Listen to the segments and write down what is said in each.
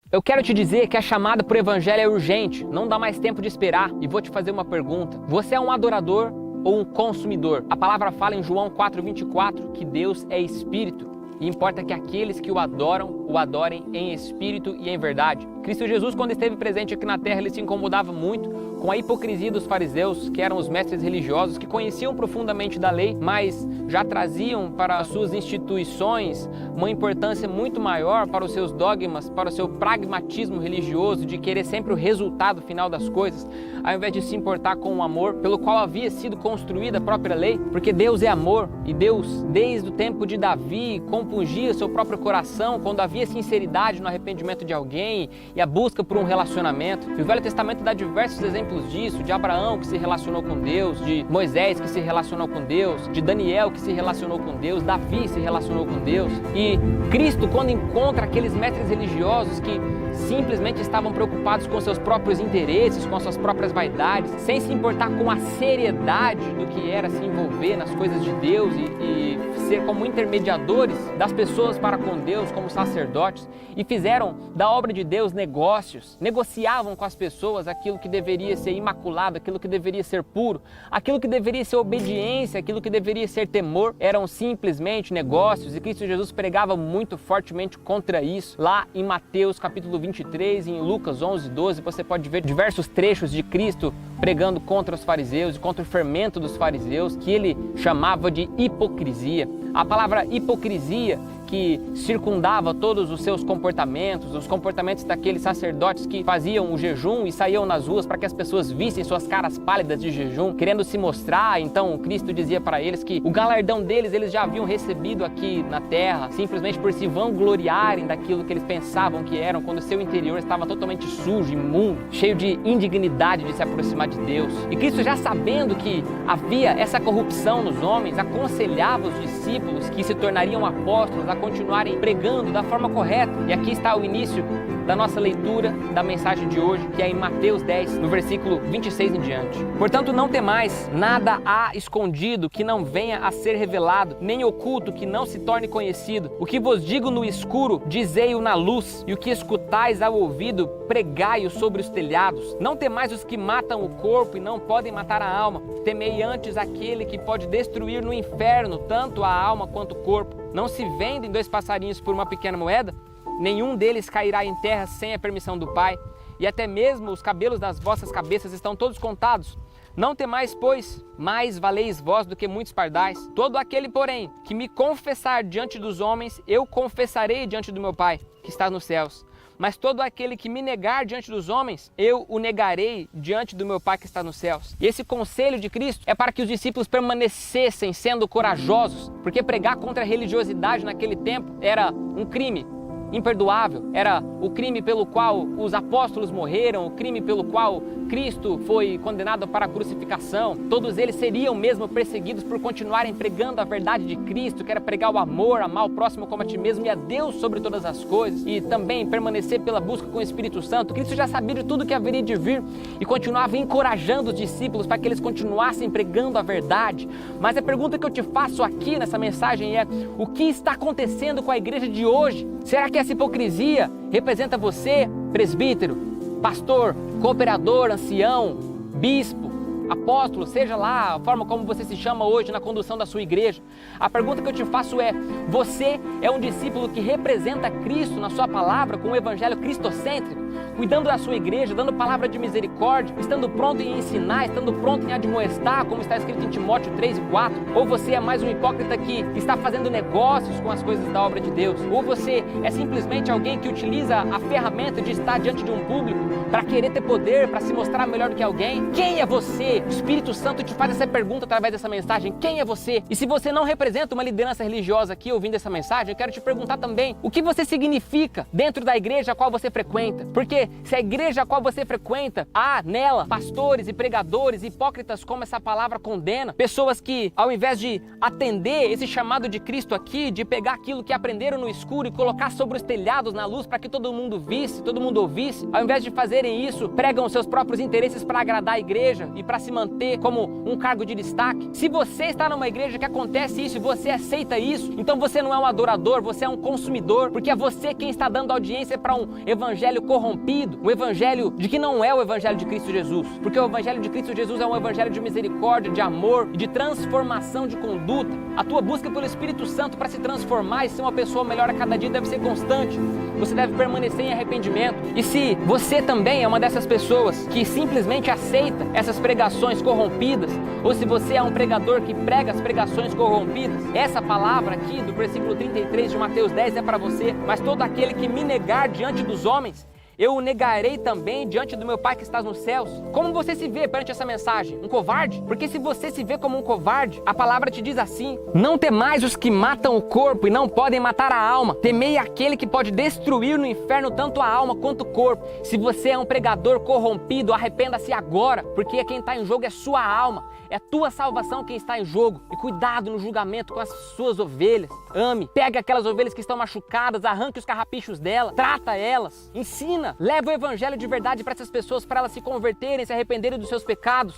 Eu quero te dizer que a chamada para o evangelho é urgente, não dá mais tempo de esperar. E vou te fazer uma pergunta: você é um adorador ou um consumidor? A palavra fala em João 4:24 que Deus é espírito e importa que aqueles que o adorem em espírito e em verdade. Cristo Jesus, quando esteve presente aqui na terra, ele se incomodava muito com a hipocrisia dos fariseus, que eram os mestres religiosos, que conheciam profundamente da lei, mas já traziam para as suas instituições uma importância muito maior para os seus dogmas, para o seu pragmatismo religioso, de querer sempre o resultado final das coisas, ao invés de se importar com o amor pelo qual havia sido construída a própria lei, porque Deus é amor, e Deus, desde o tempo de Davi, compungia seu próprio coração quando havia sinceridade no arrependimento de alguém e a busca por um relacionamento. E o Velho Testamento dá diversos exemplos disso, de Abraão que se relacionou com Deus, de Moisés que se relacionou com Deus, de Daniel que se relacionou com Deus, Davi se relacionou com Deus. E Cristo, quando encontra aqueles mestres religiosos que simplesmente estavam preocupados com seus próprios interesses, com suas próprias vaidades, sem se importar com a seriedade do que era se envolver nas coisas de Deus e ser como intermediadores das pessoas para com Deus, como sacerdotes, e fizeram da obra de Deus negócios, negociavam com as pessoas aquilo que deveria ser imaculado, aquilo que deveria ser puro, aquilo que deveria ser obediência, aquilo que deveria ser temor, eram simplesmente negócios, e Cristo Jesus pregava muito fortemente contra isso. Lá em Mateus capítulo 23, em Lucas 11:12, você pode ver diversos trechos de Cristo pregando contra os fariseus e contra o fermento dos fariseus, que ele chamava de hipocrisia. A palavra hipocrisia, que circundava todos os seus comportamentos, os comportamentos daqueles sacerdotes que faziam o jejum e saíam nas ruas para que as pessoas vissem suas caras pálidas de jejum, querendo se mostrar. Então Cristo dizia para eles que o galardão deles eles já haviam recebido aqui na terra, simplesmente por se vangloriarem daquilo que eles pensavam que eram, quando o seu interior estava totalmente sujo, imundo, cheio de indignidade de se aproximar de Deus. E Cristo, já sabendo que havia essa corrupção nos homens, aconselhava os discípulos que se tornariam apóstolos a continuarem pregando da forma correta. E aqui está o início da nossa leitura da mensagem de hoje, que é em Mateus 10, no versículo 26 em diante. Portanto, não temais, nada há escondido que não venha a ser revelado, nem oculto que não se torne conhecido. O que vos digo no escuro, dizei-o na luz, e o que escutais ao ouvido, pregai-o sobre os telhados. Não temais os que matam o corpo e não podem matar a alma. Temei antes aquele que pode destruir no inferno tanto a alma quanto o corpo. Não se vendem 2 passarinhos por uma pequena moeda? Nenhum deles cairá em terra sem a permissão do Pai, e até mesmo os cabelos das vossas cabeças estão todos contados. Não temais, pois, mais valeis vós do que muitos pardais. Todo aquele, porém, que me confessar diante dos homens, eu confessarei diante do meu Pai, que está nos céus. Mas todo aquele que me negar diante dos homens, eu o negarei diante do meu Pai que está nos céus. E esse conselho de Cristo é para que os discípulos permanecessem sendo corajosos, porque pregar contra a religiosidade naquele tempo era um crime imperdoável, era o crime pelo qual os apóstolos morreram, o crime pelo qual Cristo foi condenado para a crucificação. Todos eles seriam mesmo perseguidos por continuarem pregando a verdade de Cristo, que era pregar o amor, amar o próximo como a ti mesmo e a Deus sobre todas as coisas, e também permanecer pela busca com o Espírito Santo. Cristo já sabia de tudo que haveria de vir e continuava encorajando os discípulos para que eles continuassem pregando a verdade. Mas a pergunta que eu te faço aqui nessa mensagem é: o que está acontecendo com a igreja de hoje? Será que essa hipocrisia representa você, presbítero, pastor, cooperador, ancião, bispo, apóstolo, seja lá a forma como você se chama hoje na condução da sua igreja? A pergunta que eu te faço é: você é um discípulo que representa Cristo na sua palavra, com o evangelho cristocêntrico, cuidando da sua igreja, dando palavra de misericórdia, estando pronto em ensinar, estando pronto em admoestar, como está escrito em Timóteo 3:4? Ou você é mais um hipócrita que está fazendo negócios com as coisas da obra de Deus? Ou você é simplesmente alguém que utiliza a ferramenta de estar diante de um público para querer ter poder, para se mostrar melhor do que alguém? Quem é você? O Espírito Santo te faz essa pergunta através dessa mensagem: quem é você? E se você não representa uma liderança religiosa aqui ouvindo essa mensagem, eu quero te perguntar também: o que você significa dentro da igreja a qual você frequenta? Porque se a igreja a qual você frequenta, há nela pastores e pregadores hipócritas, como essa palavra condena, pessoas que, ao invés de atender esse chamado de Cristo aqui, de pegar aquilo que aprenderam no escuro e colocar sobre os telhados na luz para que todo mundo visse, todo mundo ouvisse, ao invés de fazerem isso, pregam os seus próprios interesses para agradar a igreja e para se se manter como um cargo de destaque. Se você está numa igreja que acontece isso e você aceita isso, então você não é um adorador, você é um consumidor, porque é você quem está dando audiência para um evangelho corrompido, um evangelho de que não é o evangelho de Cristo Jesus, porque o evangelho de Cristo Jesus é um evangelho de misericórdia, de amor e de transformação de conduta. A tua busca pelo Espírito Santo para se transformar e ser uma pessoa melhor a cada dia deve ser constante. Você deve permanecer em arrependimento. E se você também é uma dessas pessoas que simplesmente aceita essas pregações corrompidas, ou se você é um pregador que prega as pregações corrompidas, essa palavra aqui do versículo 33 de Mateus 10 é para você. Mas todo aquele que me negar diante dos homens, eu o negarei também diante do meu Pai que está nos céus. Como você se vê perante essa mensagem? Um covarde? Porque se você se vê como um covarde, a palavra te diz assim: não temais os que matam o corpo e não podem matar a alma. Temei aquele que pode destruir no inferno tanto a alma quanto o corpo. Se você é um pregador corrompido, arrependa-se agora, porque quem está em jogo é sua alma. É tua salvação quem está em jogo. E cuidado no julgamento com as suas ovelhas. Ame, pegue aquelas ovelhas que estão machucadas, arranque os carrapichos dela, trata elas, ensina, leva o evangelho de verdade para essas pessoas, para elas se converterem, se arrependerem dos seus pecados.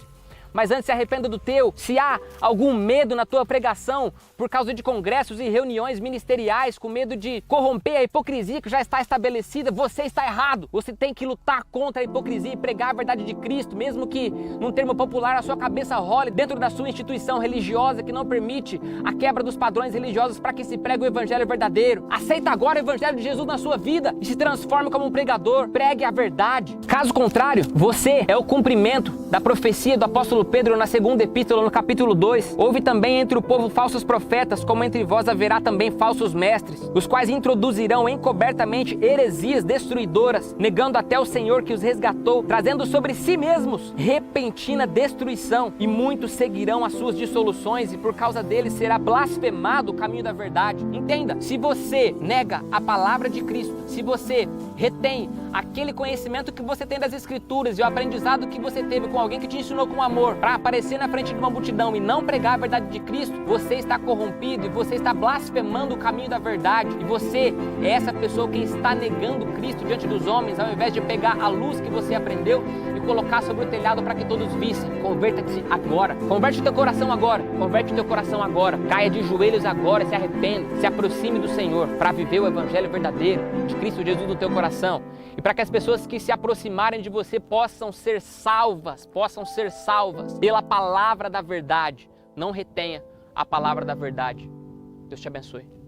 Mas antes se arrependa do teu. Se há algum medo na tua pregação por causa de congressos e reuniões ministeriais, com medo de corromper a hipocrisia que já está estabelecida, você está errado. Você tem que lutar contra a hipocrisia e pregar a verdade de Cristo, mesmo que, num termo popular, a sua cabeça role dentro da sua instituição religiosa que não permite a quebra dos padrões religiosos para que se pregue o evangelho verdadeiro. Aceita agora o evangelho de Jesus na sua vida e se transforme como um pregador. Pregue a verdade. Caso contrário, você é o cumprimento da profecia do apóstolo Pedro na segunda epístola, no capítulo 2. Houve também entre o povo falsos profetas, como entre vós haverá também falsos mestres, os quais introduzirão encobertamente heresias destruidoras, negando até o Senhor que os resgatou, trazendo sobre si mesmos repentina destruição, e muitos seguirão as suas dissoluções, e por causa deles será blasfemado o caminho da verdade. Entenda, se você nega a palavra de Cristo, se você retém aquele conhecimento que você tem das Escrituras e o aprendizado que você teve com alguém que te ensinou com amor, para aparecer na frente de uma multidão e não pregar a verdade de Cristo, você está corrompido e você está blasfemando o caminho da verdade. E você é essa pessoa que está negando Cristo diante dos homens, ao invés de pegar a luz que você aprendeu e colocar sobre o telhado para que todos vissem. Converta-se agora. Converte o teu coração agora. Converte o teu coração agora. Caia de joelhos agora, se arrependa. Se aproxime do Senhor para viver o evangelho verdadeiro de Cristo Jesus no teu coração. E para que as pessoas que se aproximarem de você possam ser salvas pela palavra da verdade. Não retenha a palavra da verdade. Deus te abençoe.